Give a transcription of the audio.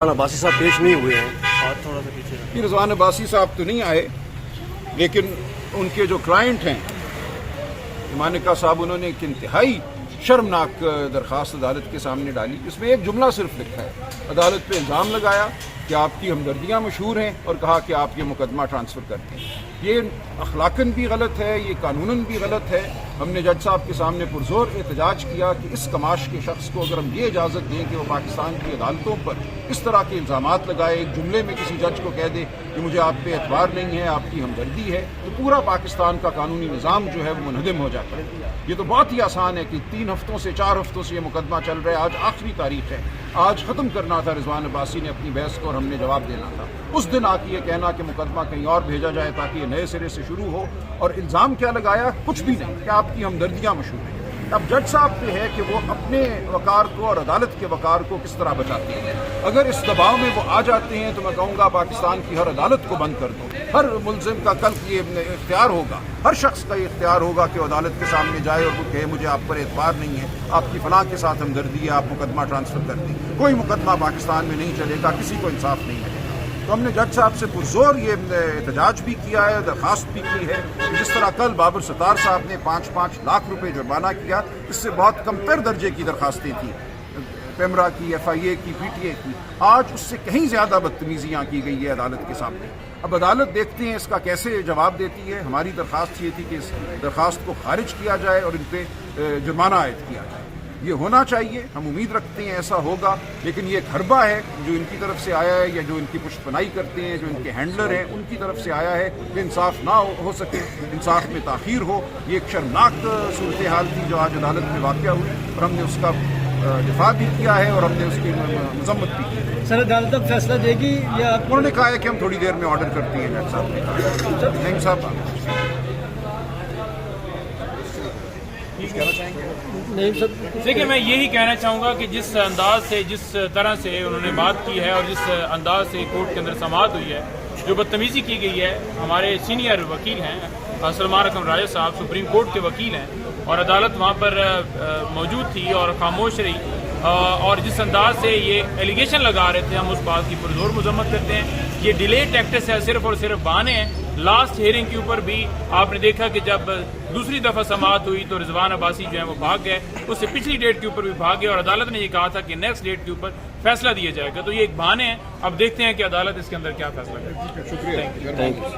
अब्बासी साहब पेश नहीं हुए हैं और थोड़ा सा पीछे रिजवान अब्बासी साहब तो नहीं आए, लेकिन उनके जो क्लाइंट हैं मानिका साहब, उन्होंने एक इंतहाई शर्मनाक दरख्वास्त अदालत के सामने डाली। इसमें एक जुमला सिर्फ लिखा है, अदालत पे इल्ज़ाम लगाया कि आपकी हमदर्दियाँ मशहूर हैं और कहा कि आप ये मुकदमा ट्रांसफ़र करते हैं। ये अखलाकन भी गलत है, ये कानूनन भी गलत है। हमने जज साहब के सामने पुरजोर एहतजाज किया कि इस कमाश के शख्स को अगर हम ये इजाज़त दें कि वो पाकिस्तान की अदालतों पर इस तरह के इल्ज़ामात लगाए, एक जुमले में किसी जज को कह दे कि मुझे आप पे एतबार नहीं है, आपकी हमदर्दी है, तो पूरा पाकिस्तान का कानूनी निज़ाम जो है वो मुनहदम हो जाता है। ये तो बहुत ही आसान है कि 3 हफ्तों से 4 हफ्तों से ये मुकदमा चल रहा है, आज आखिरी तारीख है, आज ख़त्म करना था रिजवान अब्बासी ने अपनी बहस को और हमने जवाब देना था। उस दिन आके ये कहना कि मुकदमा कहीं और भेजा जाए ताकि ये नए सिरे से शुरू हो, और इल्ज़ाम क्या लगाया? कुछ भी नहीं, कि आपकी हमदर्दियाँ मशहूर हैं। अब जज साहब पे है कि वो अपने वकार को और अदालत के वकार को किस तरह बचाते हैं। अगर इस दबाव में वो आ जाते हैं तो मैं कहूँगा पाकिस्तान की हर अदालत को बंद कर दो। हर मुलजिम का कल ये इख्तियार होगा, हर शख्स का ये इख्तियार होगा कि अदालत के सामने जाए और वो कहे मुझे आप पर एतबार नहीं है, आपकी फलां के साथ हमदर्दी है, आप मुकदमा ट्रांसफ़र कर दें। कोई मुकदमा पाकिस्तान में नहीं चलेगा, किसी को इंसाफ नहीं मिलेगा। तो हमने जज साहब से पुरजोर ये एहतजाज भी किया है, दरख्वास्त भी की है कि जिस तरह कल बाबर सत्तार साहब ने 5-5 लाख रुपए जुर्माना किया, इससे बहुत कमतर दर्जे की दरख्वास्तें थी, पेमरा की, FIA की, PTA की, आज उससे कहीं ज़्यादा बदतमीजियाँ की गई है अदालत के सामने। अब अदालत देखते हैं इसका कैसे जवाब देती है। हमारी दरख्वास्त ये थी कि इस दरख्वास्त को खारिज किया जाए और इन पर जुर्माना आयद किया जाए। ये होना चाहिए, हम उम्मीद रखते हैं ऐसा होगा, लेकिन ये एक हरबा है जो इनकी तरफ से आया है या जो इनकी पुष्टपनाही करते हैं, जो इनके हैंडलर हैं, उनकी तरफ से आया है कि इंसाफ ना हो सके, इंसाफ में ताख़ीर हो। ये एक शर्मनाक सूरत हाल थी जो आज अदालत में वाक़या हुई, और हमने उसका दिफा भी किया है और हमने उसकी मजम्मत भी की है। सर, अदालत अब फैसला देगी या? उन्होंने कहा है कि हम थोड़ी देर में ऑर्डर करती हैं। जज साहब ने कहा। नहीं साहब, नहीं सर, देखिए मैं यही कहना चाहूँगा कि जिस अंदाज से, जिस तरह से उन्होंने बात की है और जिस अंदाज से कोर्ट के अंदर समाअत हुई है, जो बदतमीज़ी की गई है, हमारे सीनियर वकील हैं सलमान अकरम राजा साहब, सुप्रीम कोर्ट के वकील हैं, और अदालत वहाँ पर मौजूद थी और खामोश रही, और जिस अंदाज से ये एलिगेशन लगा रहे थे, हम उस बात की पुरजोर मजम्मत करते हैं। ये डिले टैक्टिस है, सिर्फ और सिर्फ बहाने हैं। लास्ट हियरिंग के ऊपर भी आपने देखा कि जब दूसरी दफ़ा समाअत हुई तो रिजवान अब्बासी जो है वो भाग गए, उससे पिछली डेट के ऊपर भी भाग गए, और अदालत ने ये कहा था कि नेक्स्ट डेट के ऊपर फैसला दिया जाएगा। तो ये एक बहाने हैं, अब देखते हैं कि अदालत इसके अंदर क्या फैसला करती है। शुक्रिया, थैंक यू।